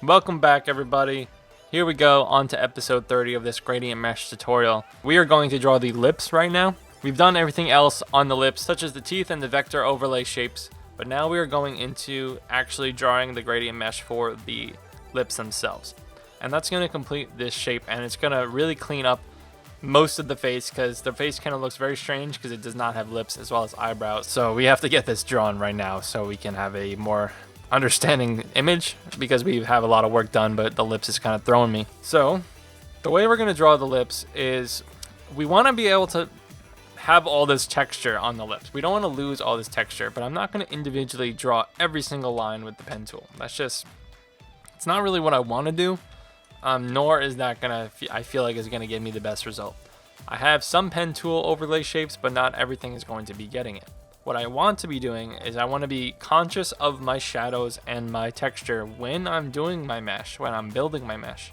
Welcome back, everybody. Here we go, on to episode 30 of this gradient mesh tutorial. We are going to draw the lips right now. We've done everything else on the lips, such as the teeth and the vector overlay shapes, but now we are going into actually drawing the gradient mesh for the lips themselves. And that's going to complete this shape, and it's going to really clean up most of the face, because the face kind of looks very strange because it does not have lips as well as eyebrows. So we have to get this drawn right now so we can have a more understanding image, because we have a lot of work done, but the lips is kind of throwing me. So the way we're going to draw the lips is we want to be able to have all this texture on the lips. We don't want to lose all this texture, but I'm not going to individually draw every single line with the pen tool. That's just, it's not really what I want to do, nor is that gonna, I feel like is going to give me the best result. I have some pen tool overlay shapes, but not everything is going to be getting it. What I want to be doing is I want to be conscious of my shadows and my texture when I'm doing my mesh, when I'm building my mesh.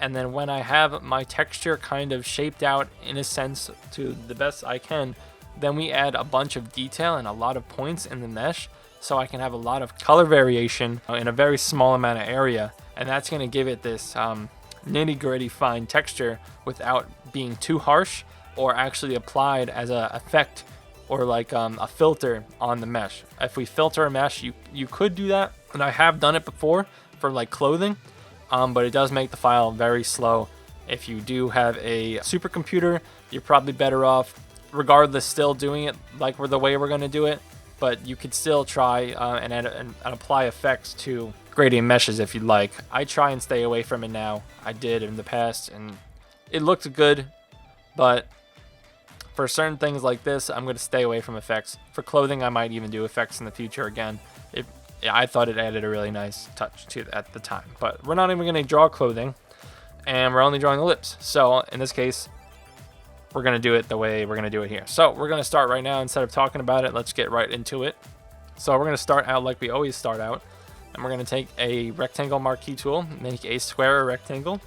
And then when I have my texture kind of shaped out in a sense to the best I can, then we add a bunch of detail and a lot of points in the mesh so I can have a lot of color variation in a very small amount of area. And that's going to give it this nitty-gritty fine texture without being too harsh or actually applied as an effect or like a filter on the mesh. If we filter a mesh, you could do that, and I have done it before for like clothing, but it does make the file very slow. If you do have a supercomputer, you're probably better off regardless still doing it like the way we're going to do it, but you could still try and apply effects to gradient meshes if you'd like. I try and stay away from it now. I did in the past and it looked good, but for certain things like this, I'm going to stay away from effects. For clothing, I might even do effects in the future again. I thought it added a really nice touch to it at the time. But we're not even going to draw clothing, and we're only drawing the lips. So in this case, we're going to do it the way we're going to do it here. So we're going to start right now. Instead of talking about it, let's get right into it. So we're going to start out like we always start out, and we're going to take a rectangle marquee tool, make a square or rectangle.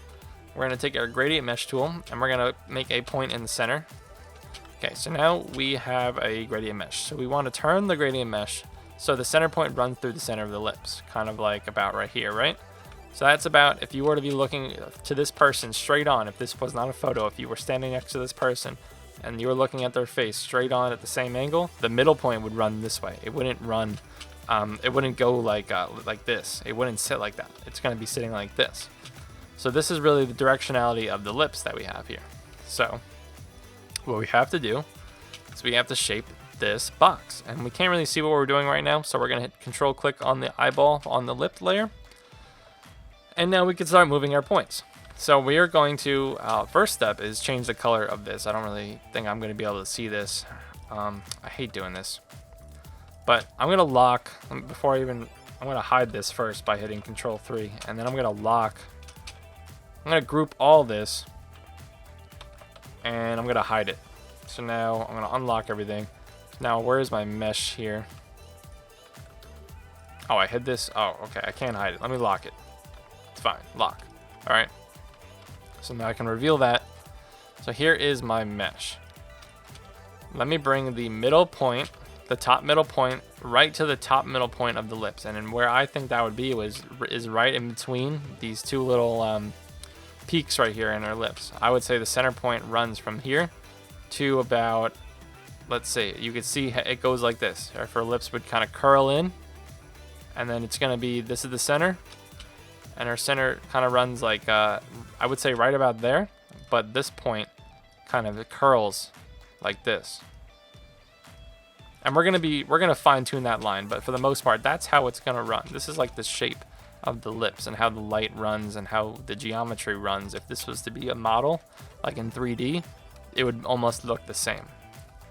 We're going to take our gradient mesh tool, and we're going to make a point in the center. Okay, so now we have a gradient mesh. So we want to turn the gradient mesh so the center point runs through the center of the lips, kind of like about right here, right? So that's about, if you were to be looking to this person straight on, if this was not a photo, if you were standing next to this person and you were looking at their face straight on at the same angle, the middle point would run this way. It wouldn't run, it wouldn't go like this. It wouldn't sit like that. It's going to be sitting like this. So this is really the directionality of the lips that we have here. So what we have to do is we have to shape this box, and we can't really see what we're doing right now, so we're going to hit control click on the eyeball on the lip layer, and now we can start moving our points. So we are going to first step is change the color of this. I don't really think I'm going to be able to see this. I hate doing this, but I'm going to lock before I'm going to hide this first by hitting control 3, and then I'm going to lock. I'm going to group all this, and I'm going to hide it. So now I'm going to unlock everything. Now where's my mesh here? Oh, I hid this. Oh, okay, I can't hide it. Let me lock it. It's fine. Lock. All right. So now I can reveal that. So here is my mesh. Let me bring the middle point, the top middle point, right to the top middle point of the lips. And then where I think that would be is right in between these two little peaks right here in our lips. I would say the center point runs from here to about, let's see, you can see it goes like this. Our lips would kind of curl in, and then it's going to be, this is the center, and our center kind of runs like, I would say right about there, but this point kind of curls like this. And we're going to fine tune that line, but for the most part, that's how it's going to run. This is like the shape of the lips and how the light runs and how the geometry runs. If this was to be a model, like in 3D, it would almost look the same.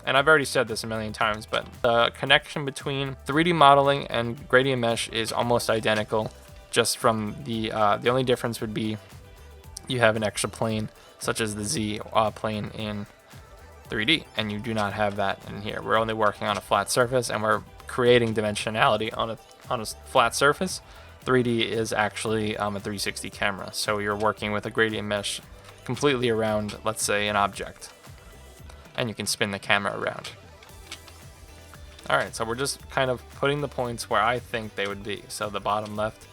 And I've already said this a million times, but the connection between 3D modeling and gradient mesh is almost identical, just from the only difference would be you have an extra plane, such as the Z plane in 3D, and you do not have that in here. We're only working on a flat surface, and we're creating dimensionality on a flat surface. 3D is actually a 360 camera, so you're working with a gradient mesh completely around, let's say, an object, and you can spin the camera around. All right, so we're just kind of putting the points where I think they would be. So the bottom left,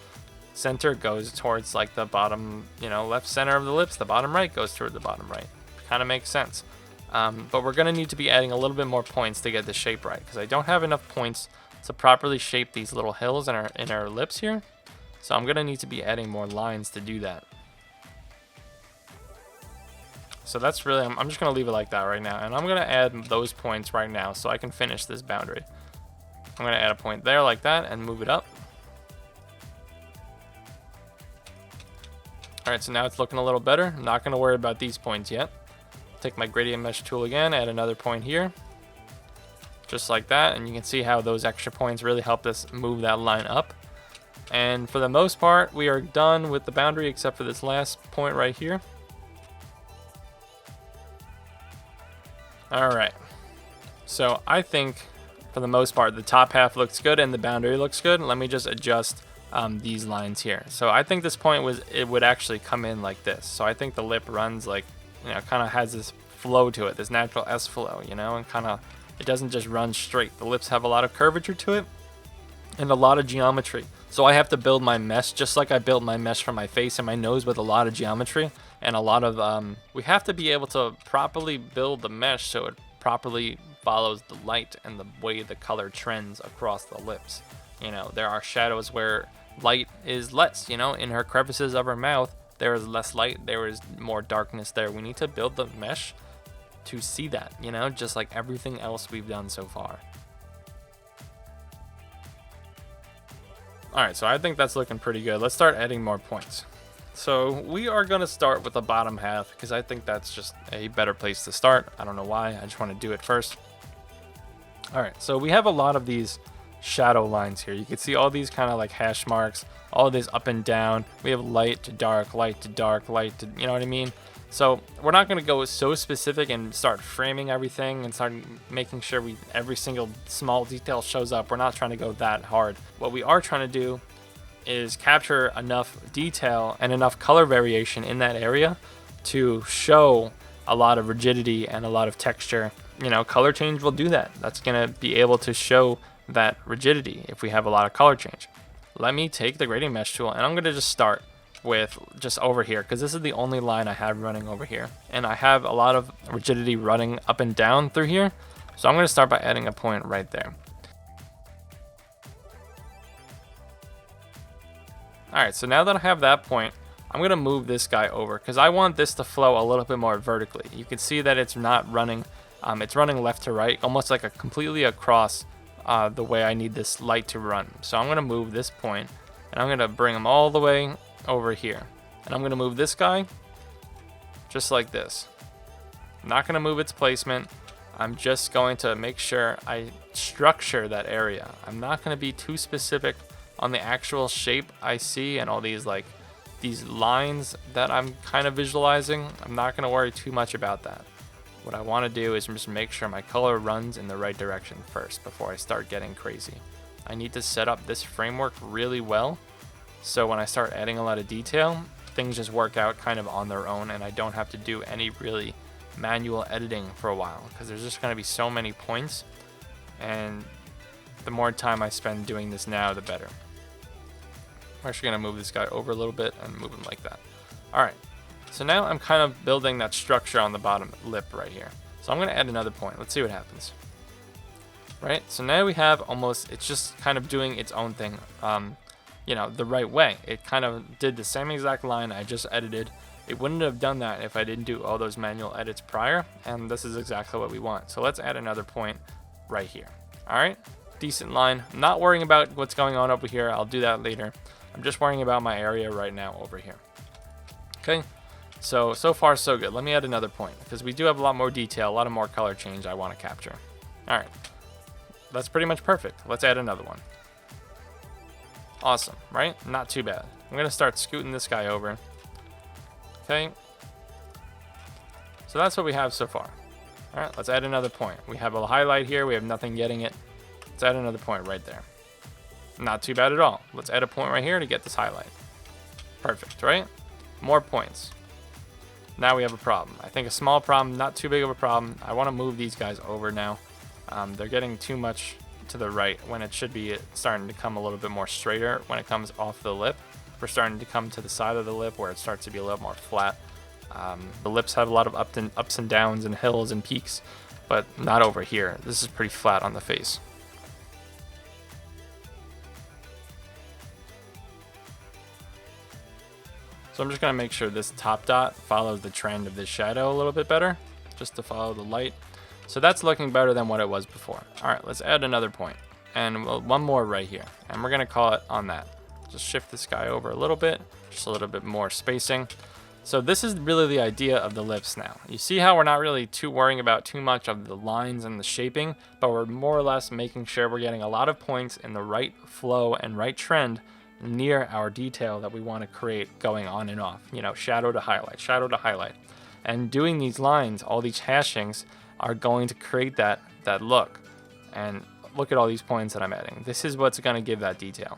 center goes towards like the bottom, you know, left center of the lips. The bottom right goes toward the bottom right. Kind of makes sense. But we're gonna need to be adding a little bit more points to get the shape right, because I don't have enough points to properly shape these little hills in our lips here. So I'm gonna need to be adding more lines to do that. So that's really, I'm just gonna leave it like that right now, and I'm gonna add those points right now so I can finish this boundary. I'm gonna add a point there like that and move it up. All right, so now it's looking a little better. I'm not gonna worry about these points yet. Take my gradient mesh tool again, add another point here, just like that, and you can see how those extra points really helped us move that line up. And for the most part, we are done with the boundary except for this last point right here. All right, so I think for the most part the top half looks good and the boundary looks good. Let me just adjust these lines here. So I think this point would actually come in like this. So I think the lip runs like, you know, kind of has this flow to it, this natural S flow, you know, and kind of, it doesn't just run straight. The lips have a lot of curvature to it and a lot of geometry. So I have to build my mesh just like I built my mesh for my face and my nose, with a lot of geometry and a lot of, we have to be able to properly build the mesh so it properly follows the light and the way the color trends across the lips. You know, there are shadows where light is less, you know, in her crevices of her mouth, there is less light, there is more darkness there. We need to build the mesh to see that, you know, just like everything else we've done so far. All right, so I think that's looking pretty good. Let's start adding more points. So we are gonna start with the bottom half because I think that's just a better place to start. I don't know why, I just wanna do it first. All right, so we have a lot of these shadow lines here. You can see all these kind of like hash marks, all this up and down. We have light to dark, light to dark, light to, you know what I mean? So we're not going to go so specific and start framing everything and start making sure every single small detail shows up. We're not trying to go that hard. What we are trying to do is capture enough detail and enough color variation in that area to show a lot of rigidity and a lot of texture. You know, color change will do that. That's going to be able to show that rigidity if we have a lot of color change. Let me take the gradient mesh tool and I'm going to just start with just over here, because this is the only line I have running over here, and I have a lot of rigidity running up and down through here. So I'm going to start by adding a point right there. All right, so now that I have that point, I'm going to move this guy over because I want this to flow a little bit more vertically. You can see that it's not running, it's running left to right, almost like a completely across the way I need this light to run. So I'm going to move this point and I'm going to bring him all the way over here, and I'm going to move this guy just like this. I'm not going to move its placement. I'm just going to make sure I structure that area. I'm not going to be too specific on the actual shape I see and all these lines that I'm kind of visualizing. I'm not going to worry too much about that. What I want to do is just make sure my color runs in the right direction first before I start getting crazy. I need to set up this framework really well, so when I start adding a lot of detail, things just work out kind of on their own and I don't have to do any really manual editing for a while, because there's just going to be so many points, and the more time I spend doing this now, the better. I'm actually going to move this guy over a little bit and move him like that. All right, so now I'm kind of building that structure on the bottom lip right here. So I'm going to add another point. Let's see what happens. Right, so now we have almost, it's just kind of doing its own thing. You know, the right way. It kind of did the same exact line I just edited. It wouldn't have done that if I didn't do all those manual edits prior, and this is exactly what we want. So let's add another point right here. All right, decent line. I'm not worrying about what's going on over here. I'll do that later. I'm just worrying about my area right now over here. Okay, so far so good. Let me add another point because we do have a lot more detail, a lot of more color change I want to capture. All right, that's pretty much perfect. Let's add another one. Awesome, right? Not too bad. I'm going to start scooting this guy over. Okay. So that's what we have so far. All right, let's add another point. We have a highlight here. We have nothing getting it. Let's add another point right there. Not too bad at all. Let's add a point right here to get this highlight. Perfect, right? More points. Now we have a problem. I think a small problem, not too big of a problem. I want to move these guys over now. They're getting too much to the right when it should be starting to come a little bit more straighter when it comes off the lip. We're starting to come to the side of the lip where it starts to be a little more flat. The lips have a lot of ups and downs and hills and peaks, but not over here. This is pretty flat on the face. So I'm just going to make sure this top dot follows the trend of this shadow a little bit better, just to follow the light. So that's looking better than what it was before. All right, let's add another point, and one more right here, and we're going to call it on that. Just shift this guy over a little bit, just a little bit more spacing. So this is really the idea of the lips now. You see how we're not really too worrying about too much of the lines and the shaping, but we're more or less making sure we're getting a lot of points in the right flow and right trend near our detail that we want to create going on and off. You know, shadow to highlight, shadow to highlight. And doing these lines, all these hashings, are going to create that look. And look at all these points that I'm adding. This is what's going to give that detail.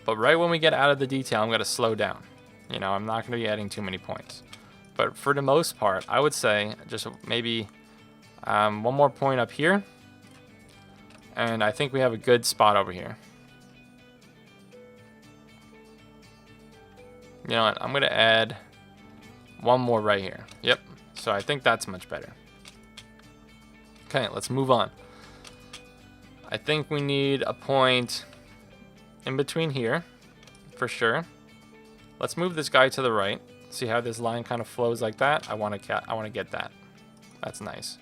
But right when we get out of the detail, I'm going to slow down. You know, I'm not going to be adding too many points. But for the most part, I would say just maybe one more point up here. And I think we have a good spot over here. You know what? I'm going to add one more right here. Yep. So I think that's much better. Okay, let's move on. I think we need a point in between here, for sure. Let's move this guy to the right. See how this line kind of flows like that? I want to get that. That's nice.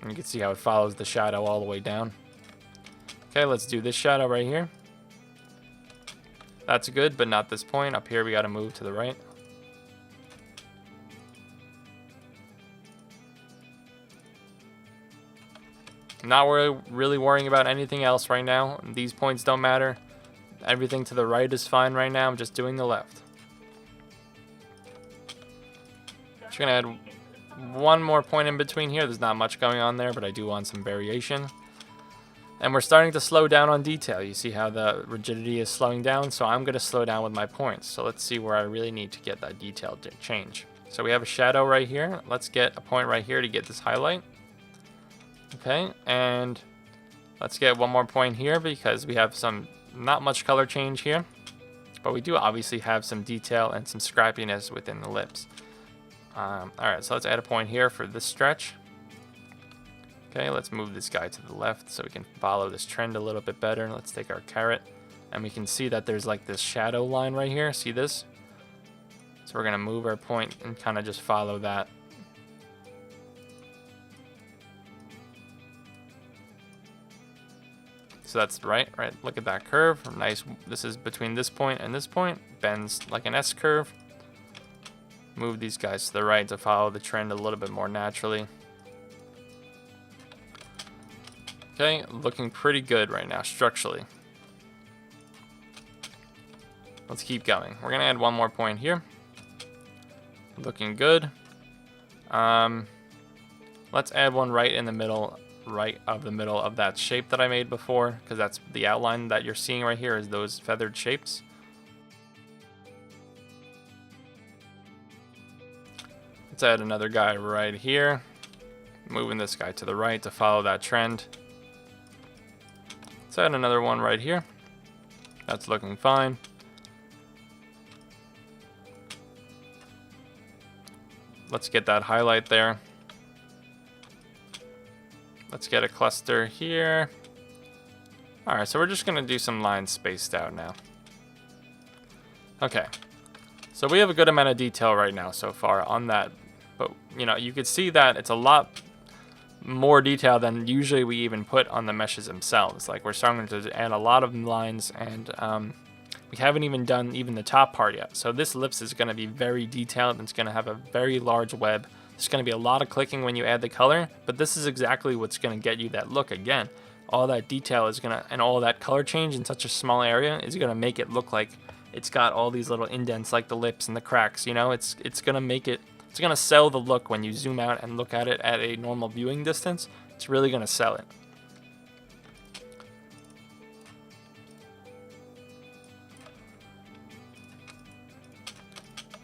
And you can see how it follows the shadow all the way down. Okay, let's do this shadow right here. That's good, but not this point. Up here, we got to move to the right. Not really worrying about anything else right now. These points don't matter. Everything to the right is fine right now. I'm just doing the left. Just gonna add one more point in between here. There's not much going on there, but I do want some variation. And we're starting to slow down on detail. You see how the rigidity is slowing down? So I'm gonna slow down with my points. So let's see where I really need to get that detail to change. So we have a shadow right here. Let's get a point right here to get this highlight. Okay, and let's get one more point here because we have some not much color change here, but we do obviously have some detail and some scrappiness within the lips. All right, so let's add a point here for this stretch. Okay, let's move this guy to the left so we can follow this trend a little bit better. Let's take our caret, and we can see that there's like this shadow line right here. See this? So we're gonna move our point and kind of just follow that. So that's right. Look at that curve. Nice. This is between this point and this point. Bends like an S curve. Move these guys to the right to follow the trend a little bit more naturally. Okay, looking pretty good right now structurally. Let's keep going. We're gonna add one more point here. Looking good. Let's add one right in the middle. Right of the middle of that shape that I made before, because that's the outline that you're seeing right here is those feathered shapes. Let's add another guy right here, moving this guy to the right to follow that trend. Let's add another one right here. That's looking fine. Let's get that highlight there. Let's get a cluster here. All right, so we're just gonna do some lines spaced out now. Okay, so we have a good amount of detail right now so far on that, but you know, you could see that it's a lot more detail than usually we even put on the meshes themselves. Like we're starting to add a lot of lines, and we haven't even done the top part yet. So this lips is gonna be very detailed, and it's gonna have a very large web. There's going to be a lot of clicking when you add the color, but this is exactly what's going to get you that look. Again, all that detail is going to, and all that color change in such a small area is going to make it look like it's got all these little indents like the lips and the cracks. You know, it's going to make it, it's going to sell the look when you zoom out and look at it at a normal viewing distance. It's really going to sell it.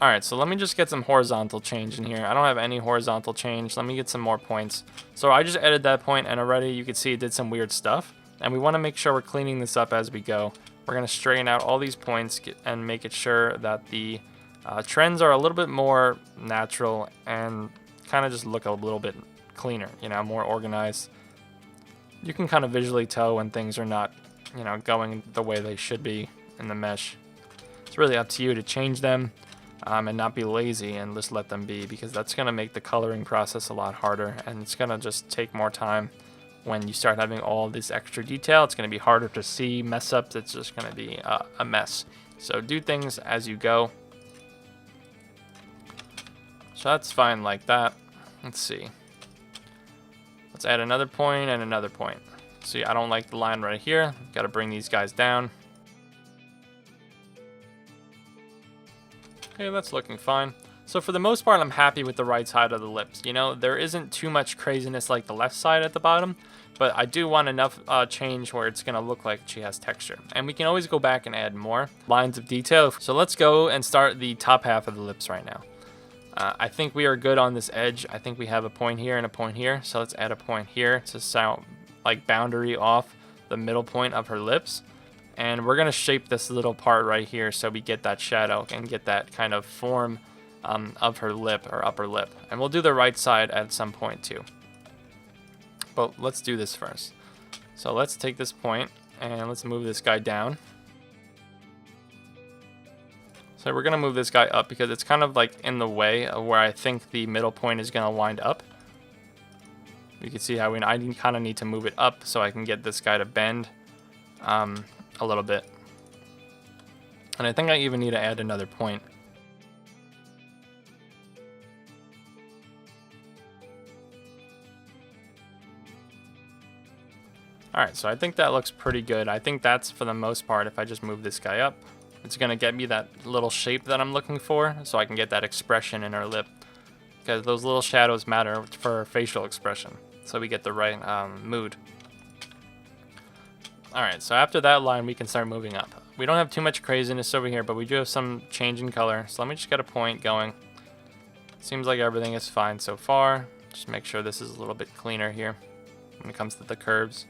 All right, so let me just get some horizontal change in here. I don't have any horizontal change. Let me get some more points. So I just added that point, and already you can see it did some weird stuff. And we want to make sure we're cleaning this up as we go. We're going to straighten out all these points and make it sure that the trends are a little bit more natural and kind of just look a little bit cleaner, you know, more organized. You can kind of visually tell when things are not, you know, going the way they should be in the mesh. It's really up to you to change them and not be lazy and just let them be, because that's going to make the coloring process a lot harder, and it's going to just take more time. When you start having all this extra detail, it's going to be harder to see mess ups. It's just going to be a mess. So do things as you go. So that's fine like that. Let's see. Let's add another point and another point. See, I don't like the line right here. Got to bring these guys down. Okay, that's looking fine. So for the most part, I'm happy with the right side of the lips. You know, there isn't too much craziness like the left side at the bottom, but I do want enough change where it's gonna look like she has texture. And we can always go back and add more lines of detail. So let's go and start the top half of the lips right now. I think we are good on this edge. I think we have a point here and a point here. So let's add a point here to sound like boundary off the middle point of her lips. And we're gonna shape this little part right here so we get that shadow and get that kind of form of her lip or upper lip. And we'll do the right side at some point too. But let's do this first. So let's take this point and let's move this guy down. So we're gonna move this guy up because it's kind of like in the way of where I think the middle point is gonna wind up. You can see how I kind of need to move it up so I can get this guy to bend a little bit. And I think I even need to add another point. Alright, so I think that looks pretty good. I think that's, for the most part, if I just move this guy up, it's going to get me that little shape that I'm looking for, so I can get that expression in her lip. Because those little shadows matter for facial expression, so we get the right mood. Alright, so after that line, we can start moving up. We don't have too much craziness over here, but we do have some change in color. So let me just get a point going. Seems like everything is fine so far. Just make sure this is a little bit cleaner here when it comes to the curves.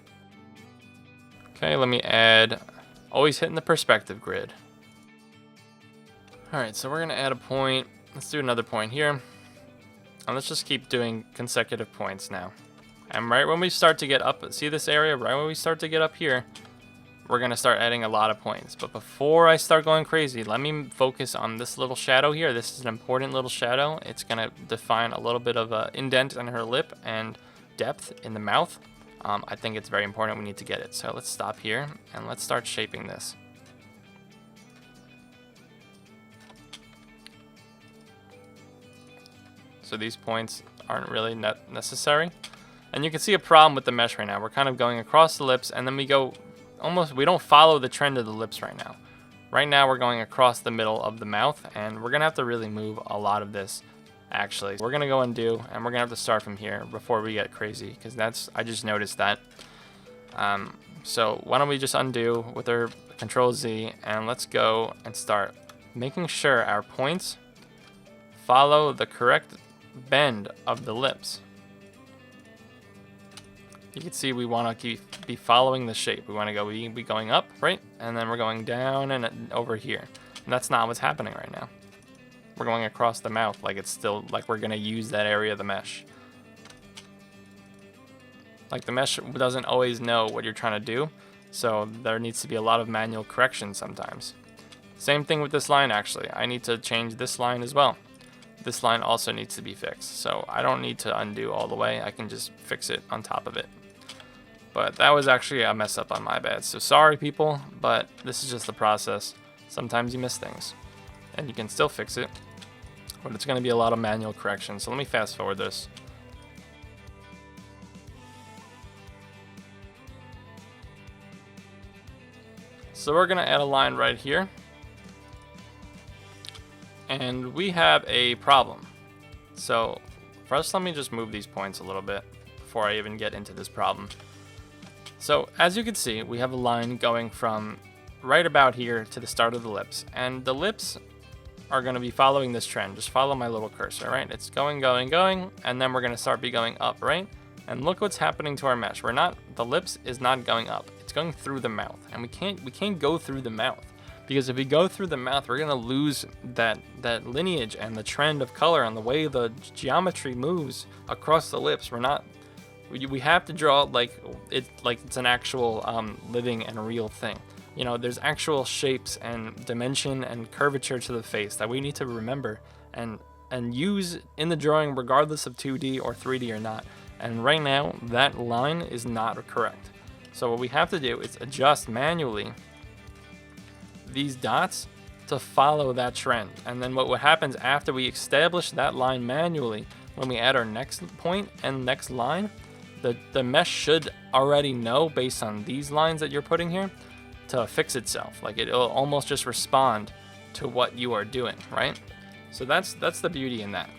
Okay, let me add, always hitting the perspective grid. Alright, so we're going to add a point. Let's do another point here. And let's just keep doing consecutive points now. And right when we start to get up, see this area? Right when we start to get up here, we're going to start adding a lot of points. But before I start going crazy, let me focus on this little shadow here. This is an important little shadow. It's going to define a little bit of an indent in her lip and depth in the mouth. I think it's very important. We need to get it. So let's stop here and let's start shaping this. So these points aren't really necessary. And you can see a problem with the mesh right now. We're kind of going across the lips and then we go almost, we don't follow the trend of the lips right now. Right now we're going across the middle of the mouth, and we're gonna have to really move a lot of this. Actually, we're gonna go undo, and we're gonna have to start from here before we get crazy, because I just noticed that. So why don't we just undo with our Control Z, and let's go and start making sure our points follow the correct bend of the lips. You can see we want to be following the shape. We want to be going up, right? And then we're going down and over here. And that's not what's happening right now. We're going across the mouth like it's still, like we're going to use that area of the mesh. Like the mesh doesn't always know what you're trying to do, so there needs to be a lot of manual correction sometimes. Same thing with this line actually. I need to change this line as well. This line also needs to be fixed, so I don't need to undo all the way. I can just fix it on top of it. But that was actually a mess up on my bad. So sorry people, but this is just the process. Sometimes you miss things and you can still fix it, but it's gonna be a lot of manual correction. So let me fast forward this. So we're gonna add a line right here. And we have a problem. So first let me just move these points a little bit before I even get into this problem. So as you can see, we have a line going from right about here to the start of the lips. And the lips are going to be following this trend. Just follow my little cursor, right? It's going, going, going, and then we're going to start going up, right? And look what's happening to our mesh. The lips is not going up. It's going through the mouth, and we can't go through the mouth, because if we go through the mouth, we're gonna lose that lineage and the trend of color and the way the geometry moves across the lips. We have to draw like it's an actual living and real thing. You know, there's actual shapes and dimension and curvature to the face that we need to remember and use in the drawing, regardless of 2D or 3D or not. And right now, that line is not correct. So what we have to do is adjust manually these dots to follow that trend. And then what happens after we establish that line manually, when we add our next point and next line, the mesh should already know, based on these lines that you're putting here, to fix itself. Like it'll almost just respond to what you are doing, right? So that's the beauty in that.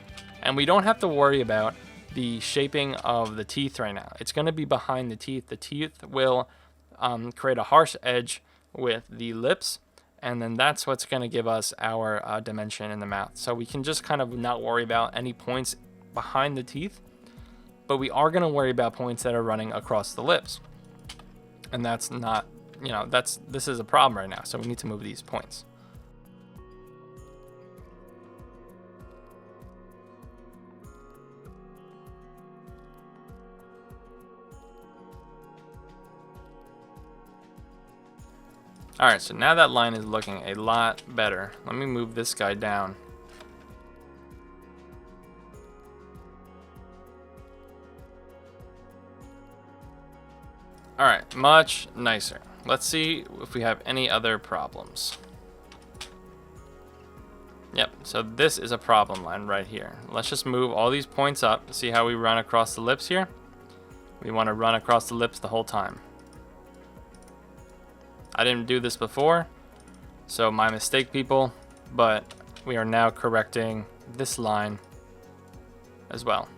And we don't have to worry about the shaping of the teeth right now. It's going to be behind the teeth. The teeth will create a harsh edge with the lips, and then that's what's going to give us our dimension in the mouth. So we can just kind of not worry about any points behind the teeth, but we are going to worry about points that are running across the lips. And that's not, you know, this is a problem right now, so we need to move these points. Alright, so now that line is looking a lot better. Let me move this guy down. Alright, much nicer. Let's see if we have any other problems. Yep, so this is a problem line right here. Let's just move all these points up. See how we run across the lips here? We want to run across the lips the whole time. I didn't do this before, so my mistake, people, but we are now correcting this line as well.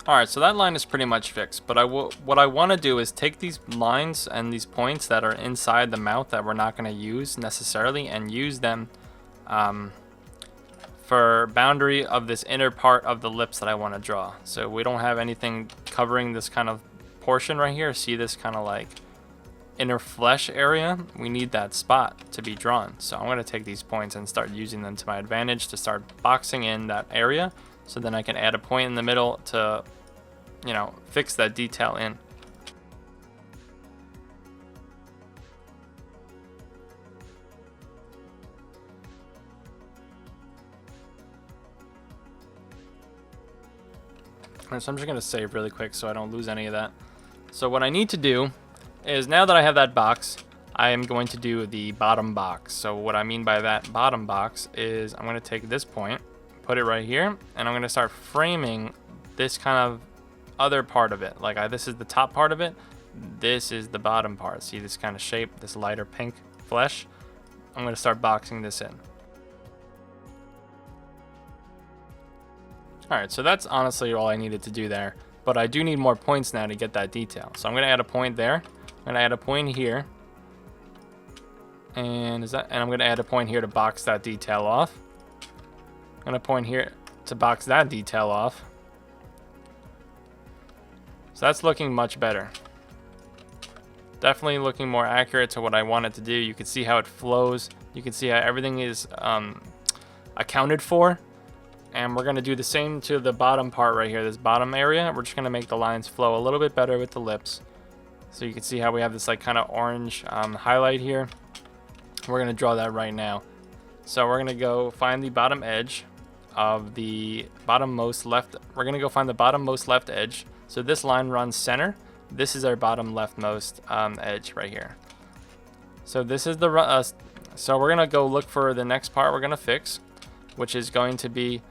Alright, so that line is pretty much fixed, but what I want to do is take these lines and these points that are inside the mouth that we're not going to use necessarily, and use them for boundary of this inner part of the lips that I want to draw. So we don't have anything covering this kind of portion right here. See this kind of like inner flesh area? We need that spot to be drawn. So I'm going to take these points and start using them to my advantage to start boxing in that area. So then I can add a point in the middle to, you know, fix that detail in. Alright, so I'm just going to save really quick so I don't lose any of that. So what I need to do is, now that I have that box, I am going to do the bottom box. So what I mean by that bottom box is I'm going to take this point, put it right here, and I'm going to start framing this kind of other part of it. Like this is the top part of it, this is the bottom part. See this kind of shape, this lighter pink flesh? I'm going to start boxing this in. Alright, so that's honestly all I needed to do there, but I do need more points now to get that detail. So I'm going to add a point there, I'm going to add a point here, and I'm going to add a point here to box that detail off. I'm going to point here to box that detail off. So that's looking much better. Definitely looking more accurate to what I want it to do. You can see how it flows. You can see how everything is accounted for. And we're going to do the same to the bottom part right here, this bottom area. We're just going to make the lines flow a little bit better with the lips. So you can see how we have this like kind of orange highlight here. We're going to draw that right now. So we're going to go find the bottom edge of the bottommost left. We're going to go find the bottommost left edge. So this line runs center. This is our bottom leftmost edge right here. So this is the so we're gonna go look for the next part we're gonna fix, which is going to be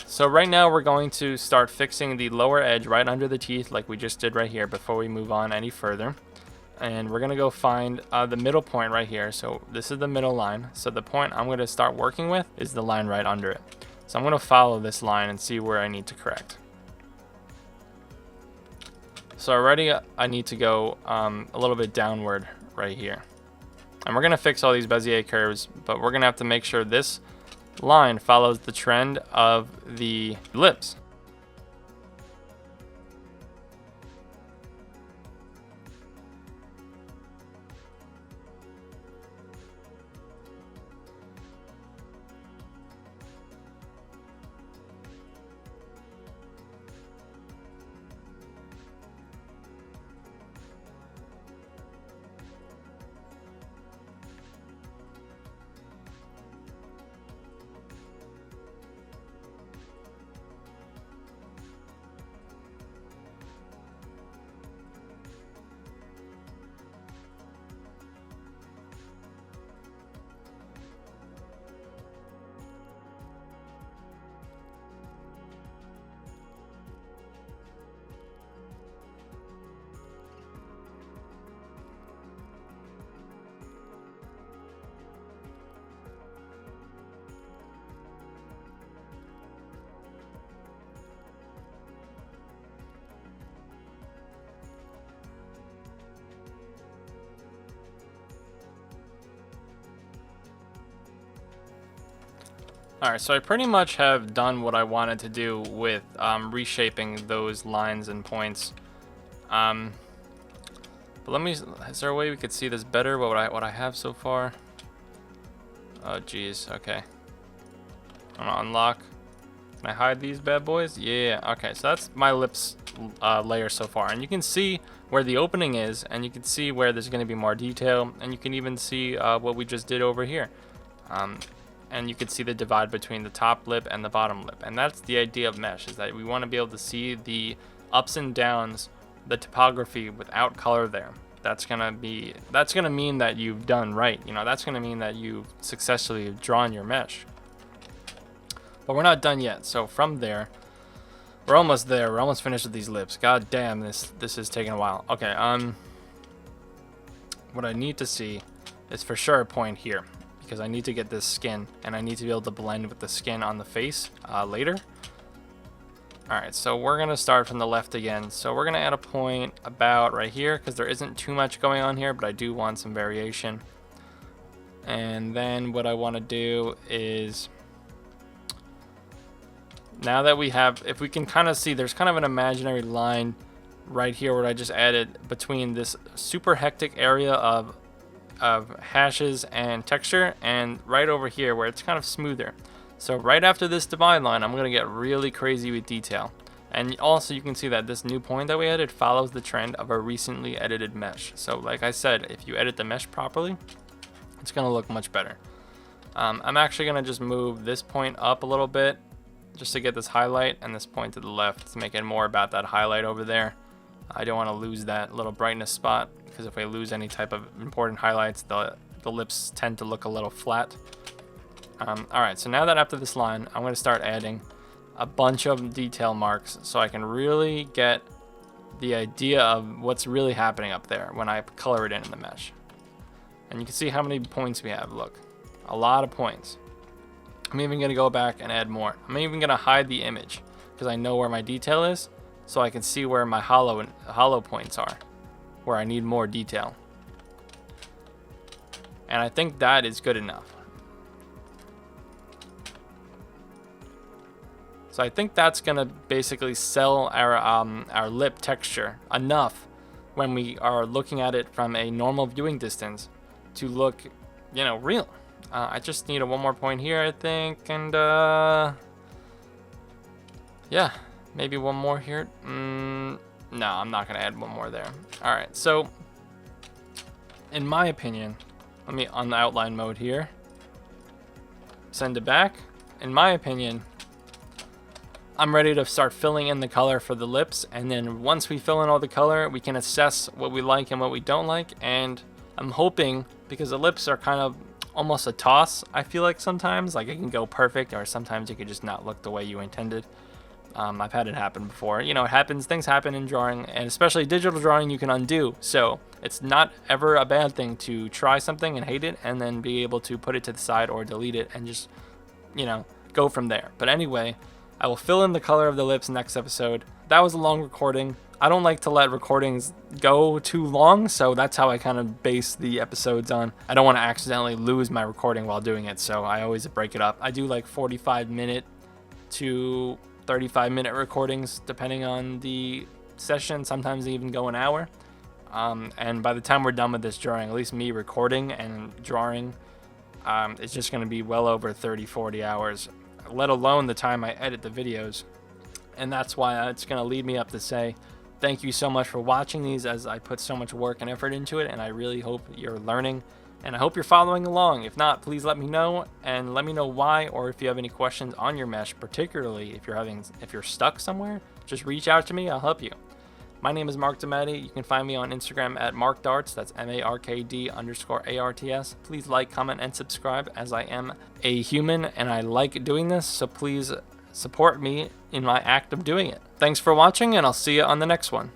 So right now we're going to start fixing the lower edge right under the teeth like we just did right here before we move on any further. And we're gonna go find the middle point right here. So this is the middle line. So the point I'm gonna start working with is the line right under it. So I'm gonna follow this line and see where I need to correct. So already I need to go a little bit downward right here. And we're gonna fix all these Bezier curves, but we're gonna have to make sure this line follows the trend of the lips. Alright, so I pretty much have done what I wanted to do with reshaping those lines and points. But is there a way we could see this better, what I have so far? Oh geez, okay. I'm gonna unlock. Can I hide these bad boys? Yeah, okay, so that's my lips layer so far. And you can see where the opening is, and you can see where there's gonna be more detail, and you can even see what we just did over here. And you can see the divide between the top lip and the bottom lip. And that's the idea of mesh, is that we want to be able to see the ups and downs, the topography without color there. That's gonna mean that you've done right. You know, that's gonna mean that you've successfully drawn your mesh. But we're not done yet. So from there, we're almost there. We're almost finished with these lips. God damn, this is taking a while. Okay, what I need to see is for sure a point here, because I need to get this skin, and I need to be able to blend with the skin on the face later. Alright, so we're going to start from the left again. So we're going to add a point about right here, because there isn't too much going on here, but I do want some variation. And then what I want to do is, now that we have, if we can kind of see, there's kind of an imaginary line right here where I just added between this super hectic area of hashes and texture, and right over here where it's kind of smoother. So right after this divide line, I'm gonna get really crazy with detail. And also you can see that this new point that we added follows the trend of a recently edited mesh. So like I said, if you edit the mesh properly, it's gonna look much better. I'm actually gonna just move this point up a little bit just to get this highlight, and this point to the left to make it more about that highlight over there. I don't want to lose that little brightness spot, because if I lose any type of important highlights, the lips tend to look a little flat. Alright, so now that after this line, I'm going to start adding a bunch of detail marks so I can really get the idea of what's really happening up there when I color it in the mesh. And you can see how many points we have. Look, a lot of points. I'm even going to go back and add more. I'm even going to hide the image because I know where my detail is, so I can see where my hollow points are, where I need more detail. And I think that is good enough. So I think that's gonna basically sell our lip texture enough when we are looking at it from a normal viewing distance to look, you know, real. I just need one more point here, I think, and yeah. Maybe one more here. No, I'm not gonna add one more there. All right, so in my opinion, let me on the outline mode here, send it back. In my opinion, I'm ready to start filling in the color for the lips, and then once we fill in all the color, we can assess what we like and what we don't like. And I'm hoping, because the lips are kind of almost a toss, I feel like sometimes. Like it can go perfect, or sometimes it could just not look the way you intended. I've had it happen before. You know, it happens, things happen in drawing, and especially digital drawing you can undo. So it's not ever a bad thing to try something and hate it and then be able to put it to the side or delete it and just, you know, go from there. But anyway, I will fill in the color of the lips next episode. That was a long recording. I don't like to let recordings go too long, so that's how I kind of base the episodes on. I don't want to accidentally lose my recording while doing it, so I always break it up. I do like 45-minute to 35-minute recordings depending on the session. Sometimes they even go an hour. And by the time we're done with this drawing, at least me recording and drawing, it's just going to be well over 30-40 hours, let alone the time I edit the videos. And that's why it's going to lead me up to say thank you so much for watching these, as I put so much work and effort into it, and I really hope you're learning, and I hope you're following along. If not, please let me know, and let me know why, or if you have any questions on your mesh, particularly if you're stuck somewhere, just reach out to me. I'll help you. My name is Mark DiMattei. You can find me on Instagram at markdarts. That's MARKD_ARTS. Please like, comment, and subscribe, as I am a human and I like doing this, so please support me in my act of doing it. Thanks for watching, and I'll see you on the next one.